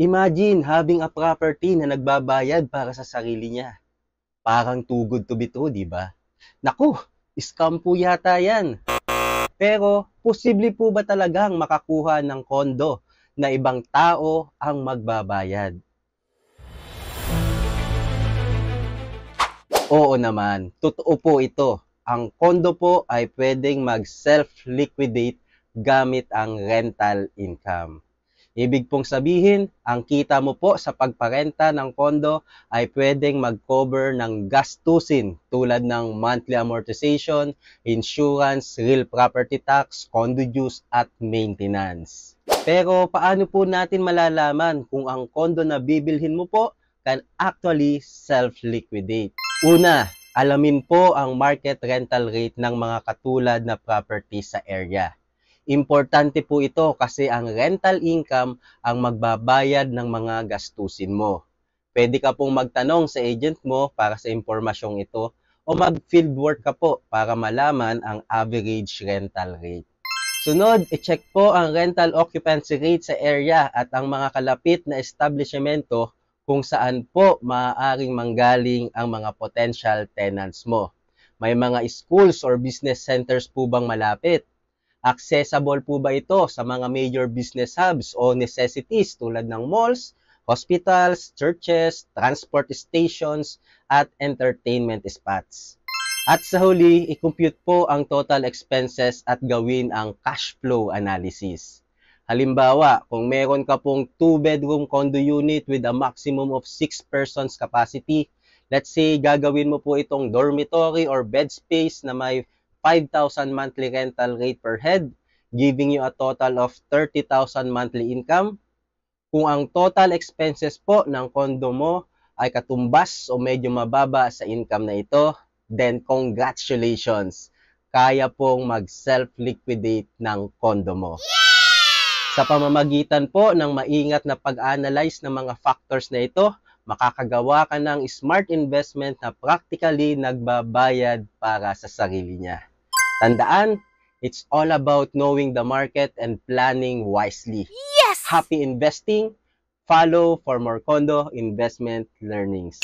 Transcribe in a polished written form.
Imagine having a property na nagbabayad para sa sarili niya. Parang too good to be true, di ba? Naku, scam po yata yan. Pero, posible po ba talagang makakuha ng kondo na ibang tao ang magbabayad? Oo naman, totoo po ito. Ang kondo po ay pwedeng mag-self-liquidate gamit ang rental income. Ibig pong sabihin, ang kita mo po sa pagparenta ng kondo ay pwedeng mag-cover ng gastusin tulad ng monthly amortization, insurance, real property tax, condo dues at maintenance. Pero paano po natin malalaman kung ang kondo na bibilhin mo po can actually self-liquidate? Una, alamin po ang market rental rate ng mga katulad na property sa area. Importante po ito kasi ang rental income ang magbabayad ng mga gastusin mo. Pwede ka pong magtanong sa agent mo para sa impormasyong ito o mag-fieldwork ka po para malaman ang average rental rate. Sunod, i-check po ang rental occupancy rate sa area at ang mga kalapit na establishmento kung saan po maaaring manggaling ang mga potential tenants mo. May mga schools or business centers po bang malapit? Accessible po ba ito sa mga major business hubs o necessities tulad ng malls, hospitals, churches, transport stations, at entertainment spots? At sa huli, i-compute po ang total expenses at gawin ang cash flow analysis. Halimbawa, kung meron ka pong 2-bedroom condo unit with a maximum of 6 persons capacity, let's say gagawin mo po itong dormitory or bed space na may 5,000 monthly rental rate per head, giving you a total of 30,000 monthly income. Kung ang total expenses po ng condo mo ay katumbas o medyo mababa sa income na ito, then congratulations! Kaya pong mag-self-liquidate ng condo mo. Sa pamamagitan po ng maingat na pag-analyze ng mga factors na ito, makakagawa ka ng smart investment na practically nagbabayad para sa sarili niya. Tandaan, it's all about knowing the market and planning wisely. Yes! Happy investing! Follow for more condo investment learnings.